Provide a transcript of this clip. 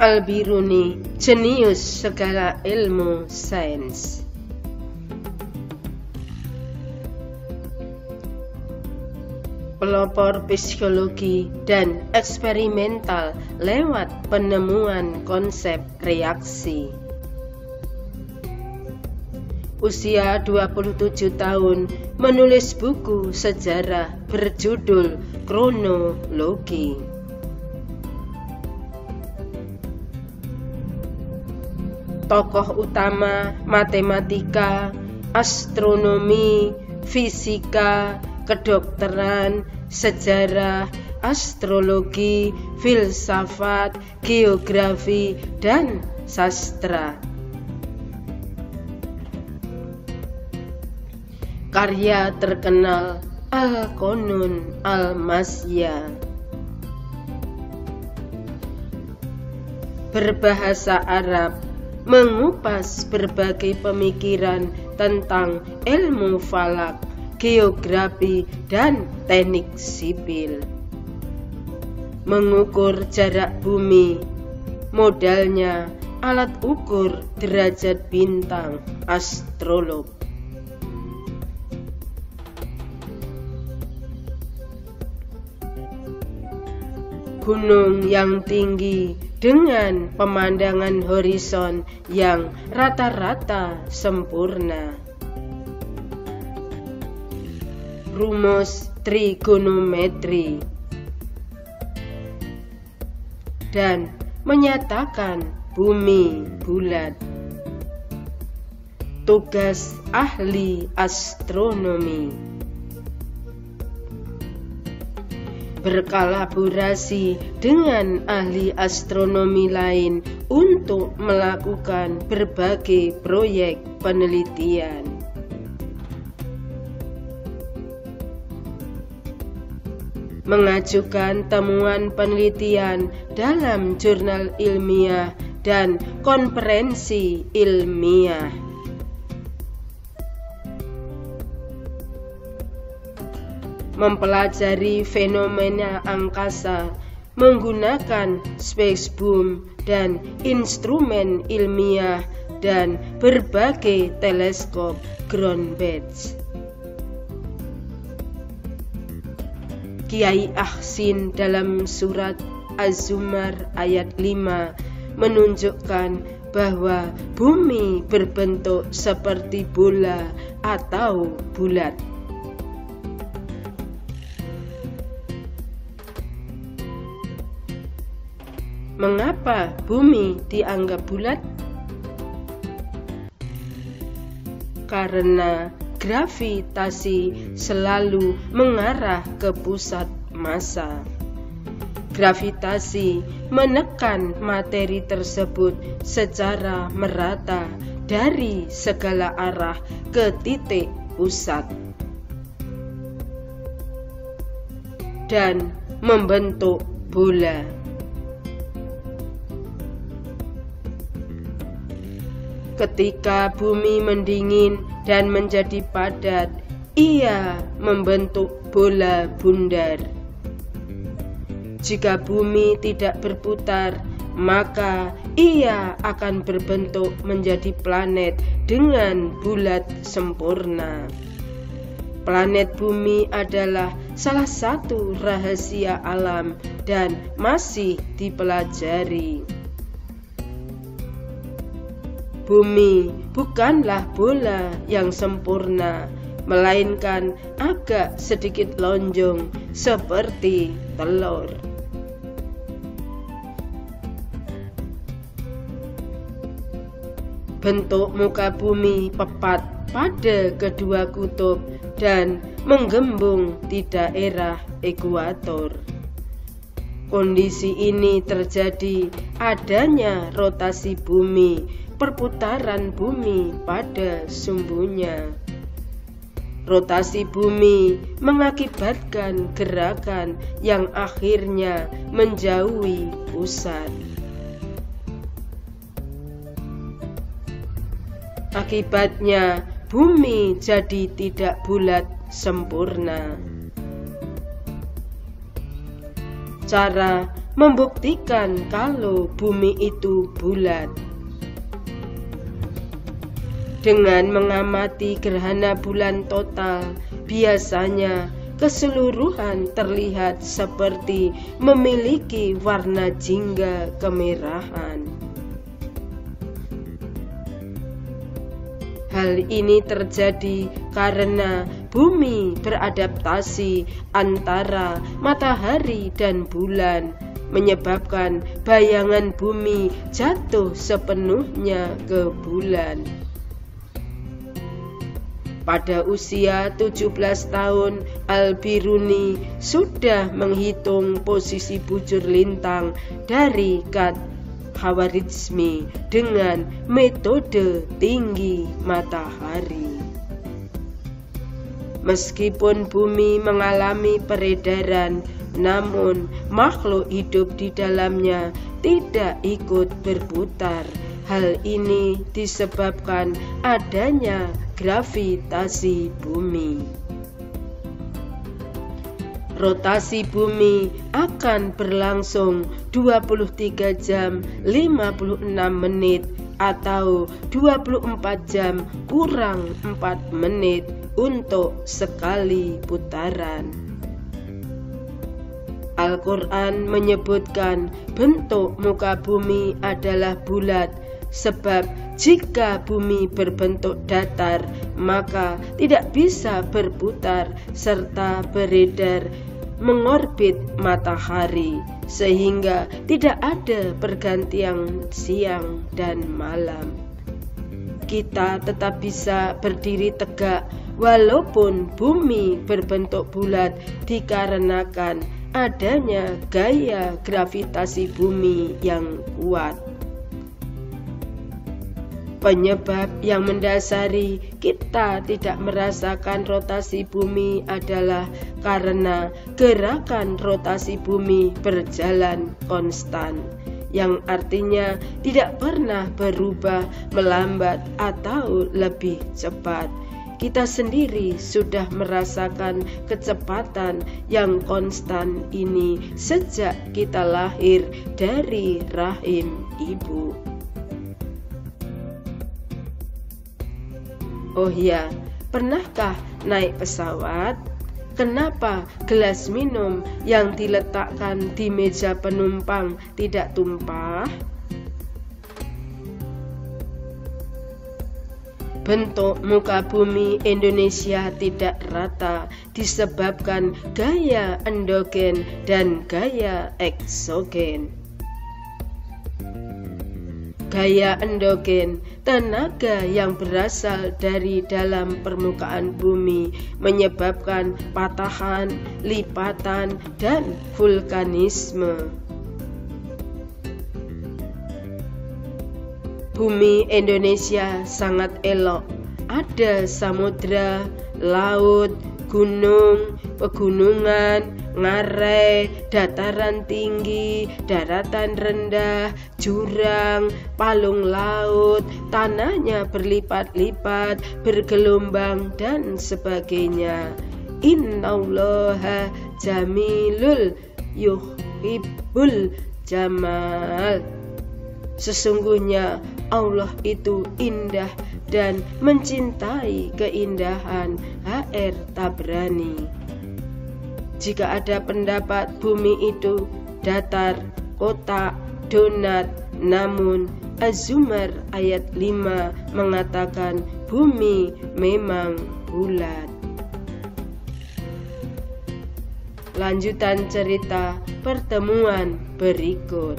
Al-Biruni, jenius segala ilmu sains. Pelopor psikologi dan eksperimental lewat penemuan konsep reaksi. Usia 27 tahun, menulis buku sejarah berjudul Kronologi. Tokoh utama matematika, astronomi, fisika, kedokteran, sejarah, astrologi, filsafat, geografi, dan sastra. Karya terkenal Al-Qanun Al-Masya. Berbahasa Arab, mengupas berbagai pemikiran tentang ilmu falak, geografi, dan teknik sipil. Mengukur jarak bumi, modalnya alat ukur derajat bintang, astrolog. Gunung yang tinggi dengan pemandangan horizon yang rata-rata sempurna. Rumus trigonometri. Dan menyatakan bumi bulat. Tugas ahli astronomi. Berkolaborasi dengan ahli astronomi lain untuk melakukan berbagai proyek penelitian. Mengajukan temuan penelitian dalam jurnal ilmiah dan konferensi ilmiah. Mempelajari fenomena angkasa menggunakan spaceboom dan instrumen ilmiah dan berbagai teleskop ground based. Kiai Ahsin dalam surat Az-Zumar ayat 5 menunjukkan bahwa bumi berbentuk seperti bola atau bulat. Mengapa bumi dianggap bulat? Karena gravitasi selalu mengarah ke pusat massa. Gravitasi menekan materi tersebut secara merata dari segala arah ke titik pusat dan membentuk bola. Ketika bumi mendingin dan menjadi padat, ia membentuk bola bundar. Jika bumi tidak berputar, maka ia akan berbentuk menjadi planet dengan bulat sempurna. Planet bumi adalah salah satu rahasia alam dan masih dipelajari. Bumi bukanlah bola yang sempurna, melainkan agak sedikit lonjong seperti telur. Bentuk muka bumi tepat pada kedua kutub dan menggembung di daerah ekuator. Kondisi ini terjadi adanya rotasi bumi, perputaran bumi pada sumbunya. Rotasi bumi mengakibatkan gerakan yang akhirnya menjauhi pusat. Akibatnya, bumi jadi tidak bulat sempurna. Cara membuktikan kalau bumi itu bulat. Dengan mengamati gerhana bulan total, biasanya keseluruhan terlihat seperti memiliki warna jingga kemerahan. Hal ini terjadi karena bumi beradaptasi antara matahari dan bulan, menyebabkan bayangan bumi jatuh sepenuhnya ke bulan. Pada usia 17 tahun, Al-Biruni sudah menghitung posisi bujur lintang dari Khat Khawarizmi dengan metode tinggi matahari. Meskipun bumi mengalami peredaran, namun makhluk hidup di dalamnya tidak ikut berputar. Hal ini disebabkan adanya gravitasi bumi. Rotasi bumi akan berlangsung 23 jam 56 menit atau 24 jam kurang 4 menit untuk sekali putaran. Al-Quran menyebutkan bentuk muka bumi adalah bulat, sebab jika bumi berbentuk datar, maka tidak bisa berputar serta beredar mengorbit matahari, sehingga tidak ada pergantian siang dan malam. Kita tetap bisa berdiri tegak walaupun bumi berbentuk bulat dikarenakan adanya gaya gravitasi bumi yang kuat. Penyebab yang mendasari kita tidak merasakan rotasi bumi adalah karena gerakan rotasi bumi berjalan konstan, yang artinya tidak pernah berubah, melambat, atau lebih cepat. Kita sendiri sudah merasakan kecepatan yang konstan ini sejak kita lahir dari rahim ibu. Oh ya, pernahkah naik pesawat? Kenapa gelas minum yang diletakkan di meja penumpang tidak tumpah? Bentuk muka bumi Indonesia tidak rata disebabkan gaya endogen dan gaya eksogen. Gaya endogen, tenaga yang berasal dari dalam permukaan bumi, menyebabkan patahan, lipatan, dan vulkanisme. Bumi Indonesia sangat elok. Ada samudra, laut, gunung, pegunungan, ngarai, dataran tinggi, daratan rendah, jurang, palung laut, tanahnya berlipat-lipat, bergelombang, dan sebagainya. Innallaha jamilul yuhibbul jamal. Sesungguhnya Allah itu indah dan mencintai keindahan. H.R. Tabrani. Jika ada pendapat bumi itu datar, kotak, donat, namun Az-Zumar ayat 5 mengatakan bumi memang bulat. Lanjutan cerita pertemuan berikut.